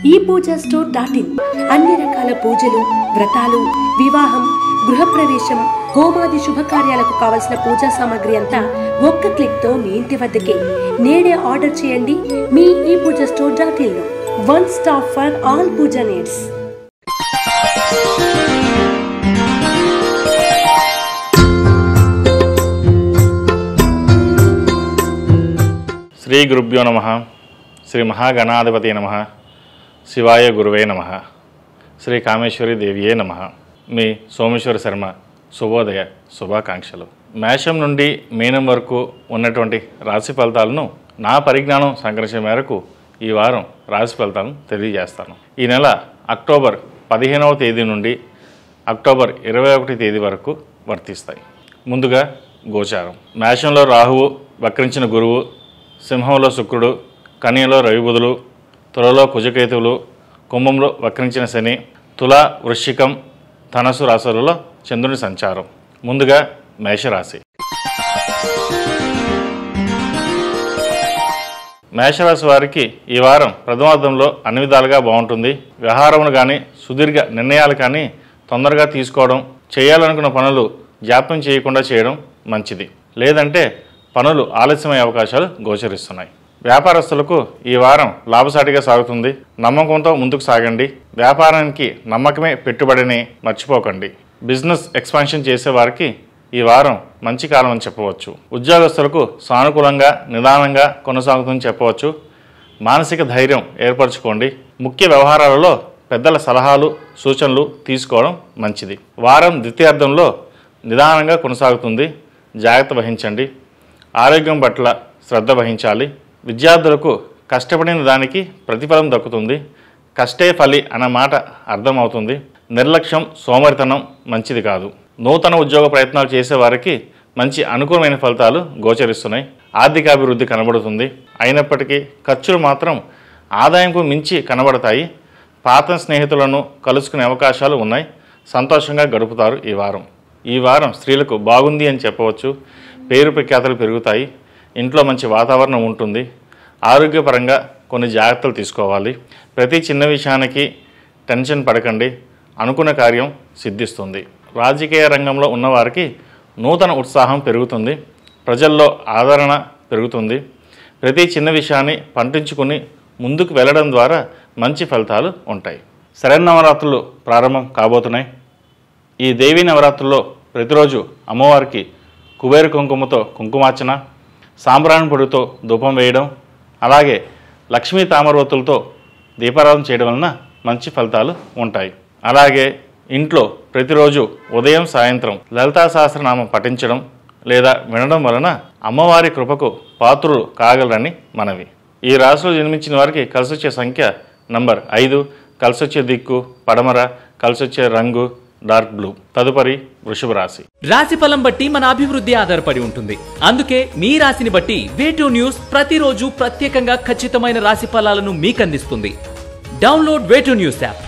ePoojaStore.in అన్ని రకాల పూజలు, వ్రతాలు, వివాహం, గృహప్రవేశం, హోమాది శుభకార్యాలకు కావలసిన పూజా సామాగ్రి అంతా ఒక్క క్లిక్ తో మీ ఇంటి వద్దకే. నేడే ఆర్డర్ చేయండి మీ ePoojaStore.in లో. One stop for all pooja needs. Shri గురుభ్యో నమః. శ్రీ మహాగణాధిపతి నమః. శివాయ గురువే నమః. శ్రీ కామేశ్వరి దేవియే నమః. మీ సోమేశ్వర శర్మ శుభోదయ శుభాకాంక్షలు. మేషం నుండి మీనం వరకు ఉన్నటువంటి రాశి ఫలితాలను నా పరిజ్ఞానం సంగ్రహించే మేరకు ఈ వారం రాశి ఫలితాలను తెలియజేస్తాను. ఈ నెల అక్టోబర్ 15వ తేదీ నుండి అక్టోబర్ 21వ తేదీ వరకు వర్తిస్తాయి. ముందుగా గోచారం. మేషంలో రాహువు, వక్రించిన గురువు, సింహంలో శుక్రుడు, కన్యలో రవిబుధులు, తులలో కుజకేతువులు, కుంభంలో వక్రించిన శని, తుల, వృశ్చికం, ధనస్సు రాశులలో చంద్రుని సంచారం. ముందుగా మేషరాశి. మేషరాశి వారికి ఈ వారం ప్రథమార్థంలో అన్ని విధాలుగా బాగుంటుంది. వ్యవహారమును కానీ, సుదీర్ఘ నిర్ణయాలు కానీ తొందరగా తీసుకోవడం, చేయాలనుకున్న పనులు జాప్యం చేయకుండా చేయడం మంచిది. లేదంటే పనులు ఆలస్యమయ్యే అవకాశాలు గోచరిస్తున్నాయి. వ్యాపారస్తులకు ఈ వారం లాభసాటిగా సాగుతుంది. నమ్మకంతో ముందుకు సాగండి. వ్యాపారానికి నమ్మకమే పెట్టుబడిని మర్చిపోకండి. బిజినెస్ ఎక్స్పాన్షన్ చేసే వారికి ఈ వారం మంచి కాలం అని చెప్పవచ్చు. ఉద్యోగస్తులకు సానుకూలంగా, నిదానంగా కొనసాగుతుందని చెప్పవచ్చు. మానసిక ధైర్యం ఏర్పరచుకోండి. ముఖ్య వ్యవహారాలలో పెద్దల సలహాలు, సూచనలు తీసుకోవడం మంచిది. వారం ద్వితీయార్థంలో నిదానంగా కొనసాగుతుంది. జాగ్రత్త వహించండి. ఆరోగ్యం పట్ల శ్రద్ధ వహించాలి. విద్యార్థులకు కష్టపడిన దానికి ప్రతిఫలం దక్కుతుంది. కష్టే ఫలి అన్న మాట అర్థమవుతుంది. నిర్లక్ష్యం, సోమరితనం మంచిది కాదు. నూతన ఉద్యోగ ప్రయత్నాలు చేసేవారికి మంచి అనుకూలమైన ఫలితాలు గోచరిస్తున్నాయి. ఆర్థికాభివృద్ధి కనబడుతుంది. అయినప్పటికీ ఖర్చులు మాత్రం ఆదాయంకు మించి కనబడతాయి. పాత స్నేహితులను కలుసుకునే అవకాశాలు ఉన్నాయి. సంతోషంగా గడుపుతారు ఈ వారం స్త్రీలకు బాగుంది అని చెప్పవచ్చు. పేరు ప్రఖ్యాతలు పెరుగుతాయి. ఇంట్లో మంచి వాతావరణం ఉంటుంది. ఆరోగ్యపరంగా కొన్ని జాగ్రత్తలు తీసుకోవాలి. ప్రతి చిన్న విషయానికి టెన్షన్ పడకండి. అనుకున్న కార్యం సిద్ధిస్తుంది. రాజకీయ రంగంలో ఉన్నవారికి నూతన ఉత్సాహం పెరుగుతుంది. ప్రజల్లో ఆదరణ పెరుగుతుంది. ప్రతి చిన్న విషయాన్ని పండించుకుని ముందుకు వెళ్ళడం ద్వారా మంచి ఫలితాలు ఉంటాయి. శరన్నవరాత్రులు ప్రారంభం కాబోతున్నాయి. ఈ దేవీ నవరాత్రుల్లో ప్రతిరోజు అమ్మవారికి కుబేర కుంకుమతో కుంకుమార్చన, సాంబ్రాణి పొడితో ధూపం వేయడం, అలాగే లక్ష్మీ తామరవత్తులతో దీపారాధన చేయడం వలన మంచి ఫలితాలు ఉంటాయి. అలాగే ఇంట్లో ప్రతిరోజు ఉదయం, సాయంత్రం లలితా సహస్రనామం పఠించడం లేదా వినడం వలన అమ్మవారి కృపకు పాత్రులు కాగలరని మనవి. ఈ రాశిలో జన్మించిన వారికి కలిసొచ్చే సంఖ్య నంబర్ 5, కలిసొచ్చే దిక్కు పడమర, కలిసొచ్చే రంగు డార్క్ బ్లూ. తదుపరి వృషభ రాశి. రాశి ఫలం బట్టి మన అభివృద్ధి ఆధారపడి ఉంటుంది. అందుకే మీ రాశిని బట్టి వే2 న్యూస్ ప్రతిరోజు ప్రత్యేకంగా ఖచ్చితమైన రాశి ఫలాలను మీకు అందిస్తుంది. Download Way2 News app.